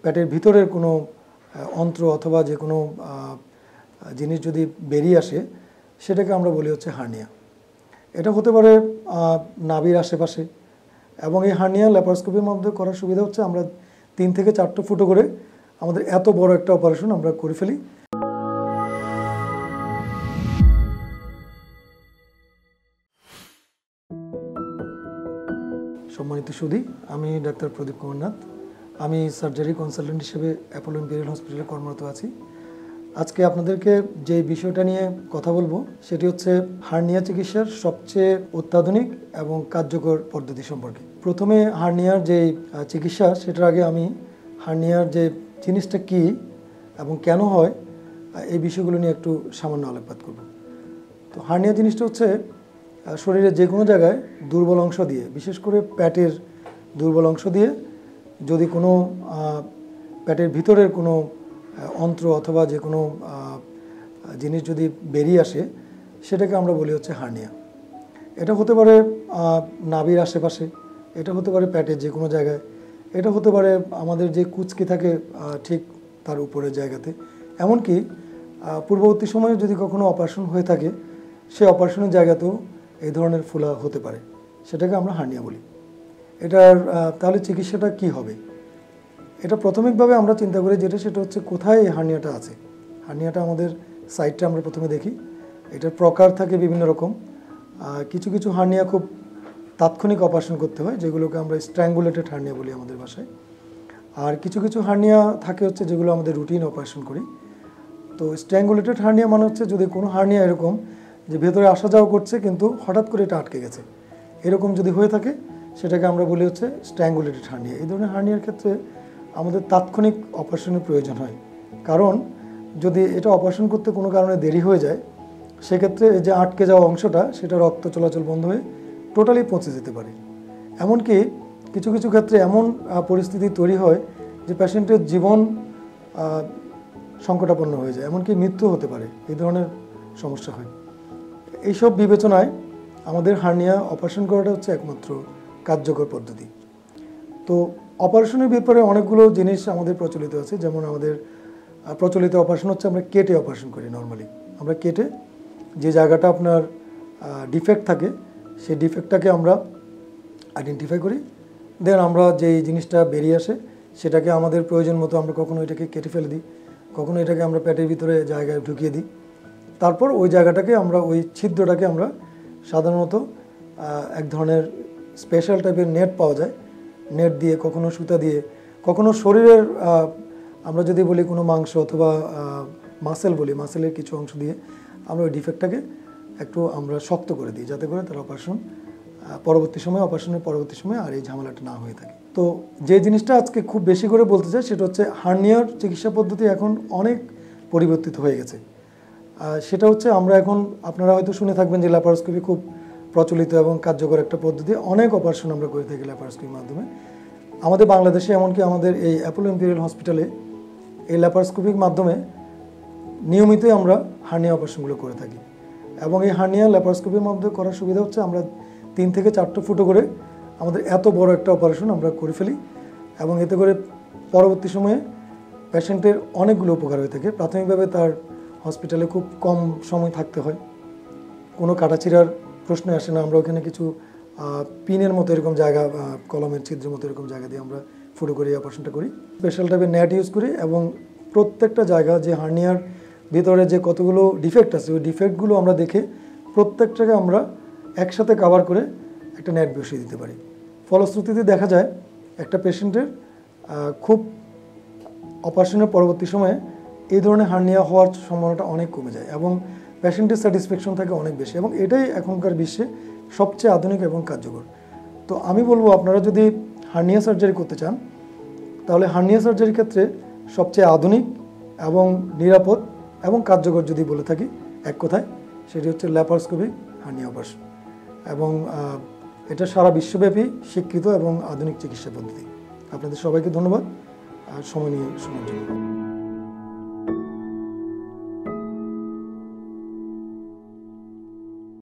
পেটের ভিতরের কোনো অন্ত্র অথবা যে কোনো জিনিস যদি বেরিয়ে আসে সেটাকে আমরা বলি হচ্ছে হার্নিয়া। এটা হতে পারে নাভির আশেপাশে, এবং এই হার্নিয়া ল্যাপারোস্কোপির মধ্যে করার সুবিধা হচ্ছে আমরা 3 থেকে 4টা ফুটো করে আমাদের এত বড় একটা অপারেশন আমরা করে ফেলি। সম্মানিত সুধী, আমি ডাক্তার প্রদীপ কুমার নাথ। আমি সার্জারি কনসালটেন্ট হিসেবে অ্যাপোলো ইম্পেরিয়াল হসপিটালে কর্মরত আছি। আজকে আপনাদেরকে যে বিষয়টা নিয়ে কথা বলবো সেটি হচ্ছে হার্নিয়া চিকিৎসার সবচেয়ে অত্যাধুনিক এবং কার্যকর পদ্ধতি সম্পর্কে। প্রথমে হার্নিয়ার যে চিকিৎসা সেটার আগে আমি হার্নিয়ার যে জিনিসটা কী এবং কেন হয় এই বিষয়গুলো নিয়ে একটু সামান্য আলোকপাত করব। তো হার্নিয়া জিনিসটা হচ্ছে শরীরের যে কোনো জায়গায় দুর্বল অংশ দিয়ে, বিশেষ করে পেটের দুর্বল অংশ দিয়ে যদি কোনো পেটের ভিতরের কোনো অন্ত্র অথবা যে কোনো জিনিস যদি বেরিয়ে আসে সেটাকে আমরা বলি হচ্ছে হার্নিয়া। এটা হতে পারে নাভির আশেপাশে, এটা হতে পারে পেটের যে কোনো জায়গায়, এটা হতে পারে আমাদের যে কুচকি থাকে ঠিক তার উপরের জায়গাতে। এমনকি পূর্ববর্তী সময়ে যদি কখনো অপারেশন হয়ে থাকে সেই অপারেশনের জায়গাতেও এই ধরনের ফোলা হতে পারে, সেটাকে আমরা হার্নিয়া বলি। এটার তাহলে চিকিৎসাটা কি হবে? এটা প্রাথমিকভাবে আমরা চিন্তা করি সেটা হচ্ছে কোথায় এই হার্নিয়াটা আছে। হার্নিয়াটা আমাদের সাইডটা আমরা প্রথমে দেখি। এটার প্রকার থাকে বিভিন্ন রকম। কিছু কিছু হার্নিয়া খুব তাৎক্ষণিক অপারেশন করতে হয়, যেগুলোকে আমরা স্ট্র্যাঙ্গুলেটেড হার্নিয়া বলি আমাদের ভাষায়। আর কিছু কিছু হার্নিয়া থাকে হচ্ছে যেগুলো আমাদের রুটিন অপারেশন করি। তো স্ট্র্যাঙ্গুলেটেড হার্নিয়া মানে হচ্ছে যদি কোনো হার্নিয়া এরকম যে ভেতরে আসা যাওয়া করছে কিন্তু হঠাৎ করে এটা আটকে গেছে, এরকম যদি হয়ে থাকে সেটাকে আমরা বলি হচ্ছে স্ট্র্যাঙ্গুলেটেড হার্নিয়া। এই ধরনের হার্নিয়ার ক্ষেত্রে আমাদের তাৎক্ষণিক অপারেশনের প্রয়োজন হয়, কারণ যদি এটা অপারেশন করতে কোনো কারণে দেরি হয়ে যায় সেক্ষেত্রে এই যে আটকে যাওয়া অংশটা সেটা রক্ত চলাচল বন্ধ হয়ে টোটালি পচে যেতে পারে। এমনকি কিছু কিছু ক্ষেত্রে এমন পরিস্থিতি তৈরি হয় যে পেশেন্টের জীবন সংকটাপন্ন হয়ে যায়, এমনকি মৃত্যু হতে পারে, এই ধরনের সমস্যা হয়। এইসব বিবেচনায় আমাদের হার্নিয়া অপারেশন করাটা হচ্ছে একমাত্র কার্যকর পদ্ধতি। তো অপারেশনের ব্যাপারে অনেকগুলো জিনিস আমাদের প্রচলিত আছে। যেমন আমাদের প্রচলিত অপারেশন হচ্ছে আমরা কেটে অপারেশন করি। নর্মালি আমরা কেটে যে জায়গাটা আপনার ডিফেক্ট থাকে সেই ডিফেক্টটাকে আমরা আইডেন্টিফাই করি, দেন আমরা যেই জিনিসটা বেরিয়ে আসে সেটাকে আমাদের প্রয়োজন মতো আমরা কখনো এটাকে কেটে ফেলে দিই, কখনো এটাকে আমরা পেটের ভিতরে জায়গায় ঢুকিয়ে দিই। তারপর ওই জায়গাটাকে আমরা ওই ছিদ্রটাকে আমরা সাধারণত এক ধরনের স্পেশাল টাইপের নেট পাওয়া যায়, নেট দিয়ে, কখনো সুতা দিয়ে, কখনো শরীরের আমরা যদি বলি কোনো মাংস অথবা মাসেল বলি, মাসেলের কিছু অংশ দিয়ে আমরা ওই ডিফেক্টটাকে একটু আমরা শক্ত করে দিই, যাতে করে তার অপারেশনের পরবর্তী সময় আর এই ঝামেলাটা না হয়ে থাকে। তো যে জিনিসটা আজকে খুব বেশি করে বলতে চাই সেটা হচ্ছে হার্নিয়ার চিকিৎসা পদ্ধতি এখন অনেক পরিবর্তিত হয়ে গেছে। সেটা হচ্ছে আমরা এখন, আপনারা হয়তো শুনে থাকবেন যে ল্যাপারোস্কোপি খুব প্রচলিত এবং কার্যকর একটা পদ্ধতি। অনেক অপারেশন আমরা করে থাকি ল্যাপারোস্কোপির মাধ্যমে। আমাদের বাংলাদেশে, এমনকি আমাদের এই অ্যাপোলো ইম্পেরিয়াল হসপিটালে এই ল্যাপারোস্কোপির মাধ্যমে নিয়মিতই আমরা হার্নিয়া অপারেশনগুলো করে থাকি। এবং এই হার্নিয়া ল্যাপারোস্কোপির মধ্যে করার সুবিধা হচ্ছে আমরা 3 থেকে 4টা ফুটো করে আমাদের এত বড় একটা অপারেশন আমরা করে ফেলি, এবং এতে করে পরবর্তী সময়ে পেশেন্টের অনেকগুলো উপকার হয়ে থাকে। প্রাথমিকভাবে তার হসপিটালে খুব কম সময় থাকতে হয়, কোনো কাটাছিড়ার প্রশ্ন আসে না। আমরা ওখানে কিছু পিনের মতো এরকম জায়গা, কলমের ছিদ্রের মতো এরকম জায়গা দিয়ে আমরা ফুটো করে অপারেশনটা করি। স্পেশাল টাইপের নেট ইউজ করি, এবং প্রত্যেকটা জায়গা যে হার্নিয়ার ভিতরে যে কতগুলো ডিফেক্ট আছে ওই ডিফেক্টগুলো আমরা দেখে প্রত্যেকটাকে আমরা একসাথে কভার করে একটা নেট বসিয়ে দিতে পারি। ফলশ্রুতিতে দেখা যায় একটা পেশেন্টের খুব অপারেশনের পরবর্তী সময়ে এই ধরনের হার্নিয়া হওয়ার সম্ভাবনাটা অনেক কমে যায়, এবং পেশেন্টের স্যাটিসফ্যাকশন থাকে অনেক বেশি, এবং এটাই এখনকার বিশ্বে সবচেয়ে আধুনিক এবং কার্যকর। তো আমি বলবো, আপনারা যদি হার্নিয়া সার্জারি করতে চান তাহলে হার্নিয়া সার্জারির ক্ষেত্রে সবচেয়ে আধুনিক এবং নিরাপদ এবং কার্যকর যদি বলে থাকি এক কথায়, সেটি হচ্ছে ল্যাপারোস্কোপিক হার্নিয়া অপারেশন। এবং এটা সারা বিশ্বব্যাপী স্বীকৃত এবং আধুনিক চিকিৎসা পদ্ধতি। আপনাদের সবাইকে ধন্যবাদ আর সময় নিয়ে শোনার জন্য।